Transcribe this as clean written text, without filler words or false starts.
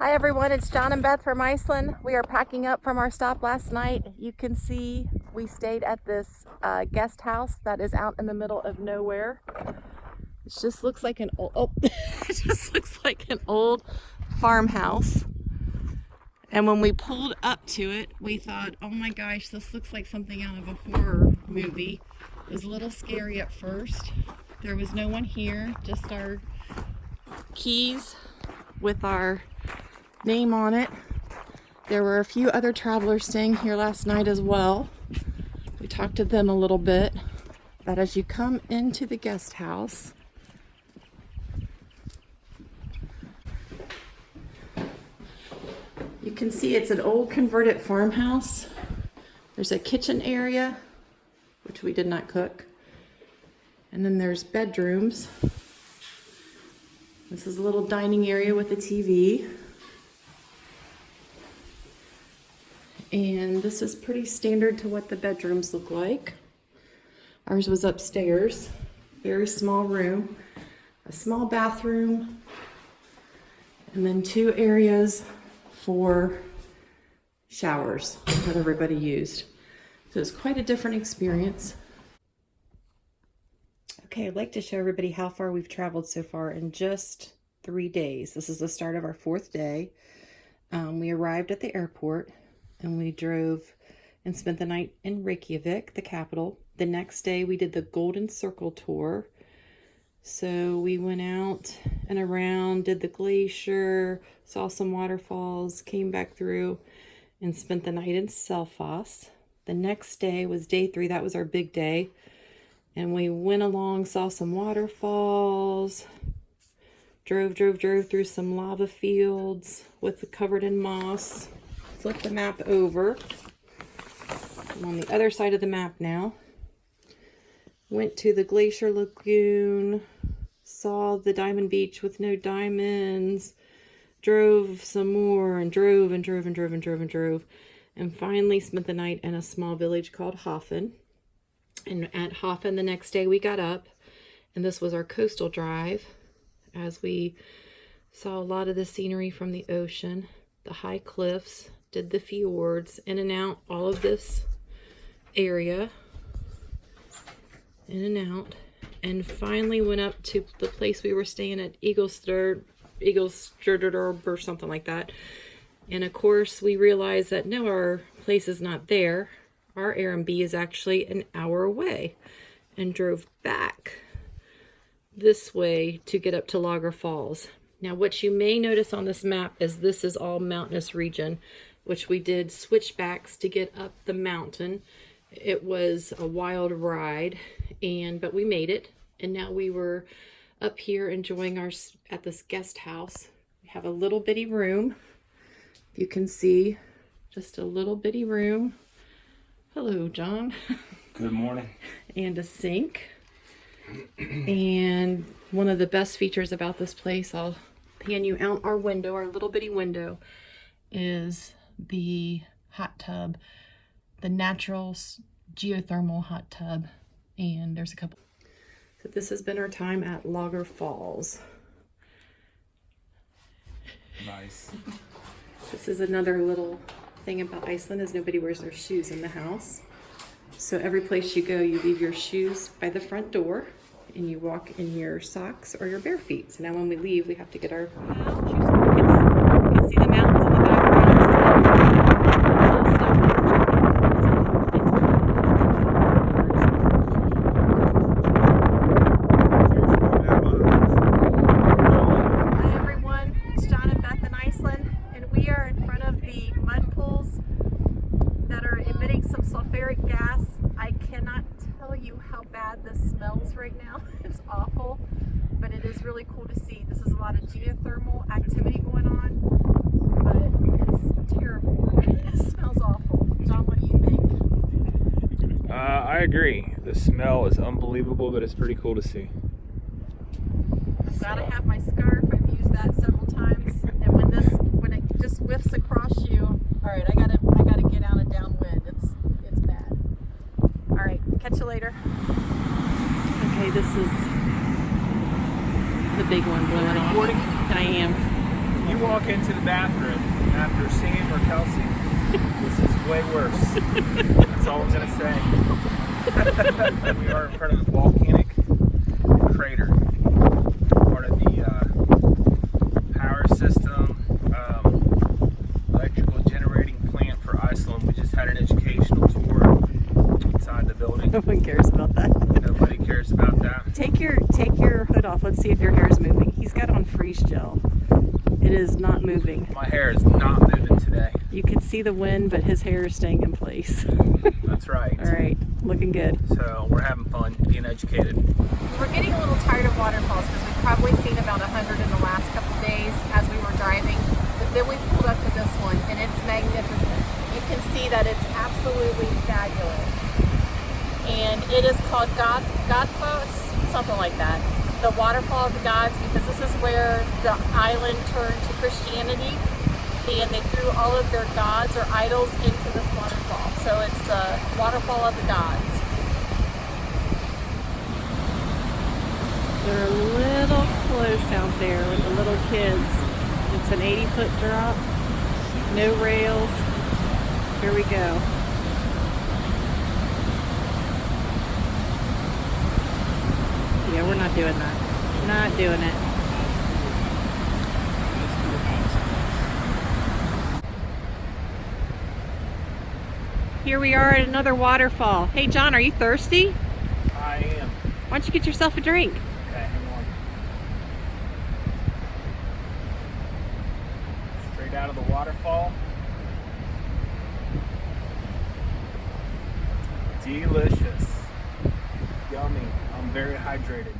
Hi everyone, it's John and Beth from Iceland. We are packing up from our stop last night. You can see we stayed at this guest house that is out in the middle of nowhere. It just looks like an old farmhouse. And when we pulled up to it, we thought, oh my gosh, this looks like something out of a horror movie. It was a little scary at first. There was no one here, just our keys with our name on it. There were a few other travelers staying here last night as well. We talked to them a little bit, but as you come into the guest house, you can see it's an old converted farmhouse. There's a kitchen area, which we did not cook, and then there's bedrooms. This is a little dining area with a TV. And this is pretty standard to what the bedrooms look like. Ours was upstairs, very small room, a small bathroom, and then two areas for showers that everybody used. So it's quite a different experience. Okay, I'd like to show everybody how far we've traveled so far in just 3 days. This is the start of our 4th day. We arrived at the airport and we drove and spent the night in Reykjavik, the capital. The next day we did the Golden Circle tour. So we went out and around, did the glacier, saw some waterfalls, came back through and spent the night in Selfoss. The next day was day 3. That was our big day. And we went along, saw some waterfalls, drove through some lava fields covered in moss. Flip the map over. I'm on the other side of the map now. Went to the Glacier Lagoon, saw the Diamond Beach with no diamonds, drove some more and drove, and finally spent the night in a small village called Hoffen. And at Hoffen the next day we got up, and this was our coastal drive as we saw a lot of the scenery from the ocean, the high cliffs, did the fjords, in and out, all of this area, in and out, and finally went up to the place we were staying at, Eaglesturd or something like that. And of course we realized that no, our place is not there. Our Airbnb is actually an hour away, and drove back this way to get up to Lager Falls. Now what you may notice on this map is this is all mountainous region, which we did switchbacks to get up the mountain. It was a wild ride, but we made it. And now we were up here enjoying at this guest house. We have a little bitty room. You can see just a little bitty room. Hello, John. Good morning. And a sink. And one of the best features about this place, I'll pan you out our window, our little bitty window, is the hot tub, the natural geothermal hot tub. And there's a couple. So this has been our time at Lager Falls. Nice. This is another little thing about Iceland, is nobody wears their shoes in the house. So every place you go, you leave your shoes by the front door and you walk in your socks or your bare feet. So now when we leave, we have to get our shoes on. You can see the mountains in the background. Hi everyone, it's John and Beth in Iceland, and we are in front of the mud pools that are emitting some sulfuric gas. I cannot tell you how bad this smells right now. It's awful, but it is really cool to see. This is a lot of geothermal activity going on, but it's terrible. It smells awful. John, what do you think? I agree. The smell is unbelievable, but it's pretty cool to see. I've got to have my scarf. I've used that several times, and when it just whiffs across you, all right, I gotta get out of downwind. It's bad. All right, catch you later. Okay, this is the big one blowing off. Recording? I am. You walk into the bathroom after Sam or Kelsey, this is way worse. That's all I'm gonna say. We are in front of the volcanic crater, part of the power system, electrical generating plant for Iceland. We just had an educational tour inside the building. No one cares about that. Nobody cares about that. Take your hood off. Let's see if your hair is moving. He's got on freeze gel. It is not moving. My hair is not moving today. You can see the wind, but his hair is staying in place. That's right. All right, looking good. So we're having fun, being educated. We're getting a little tired of waterfalls because we've probably seen about 100 in the last couple days as we were driving. But then we pulled up to this one and it's magnificent. You can see that it's absolutely fabulous. And it is called Godfos, something like that. The Waterfall of the Gods, because this is where the island turned to Christianity and they threw all of their gods or idols into this waterfall. So it's the Waterfall of the Gods. They're a little close out there with the little kids. It's an 80-foot drop, no rails. Here we go. Yeah, we're not doing that. Not doing it. Here we are at another waterfall. Hey John, are you thirsty? I am. Why don't you get yourself a drink? Okay, hang on. Straight out of the waterfall. Delicious. Yummy. I'm very hydrated.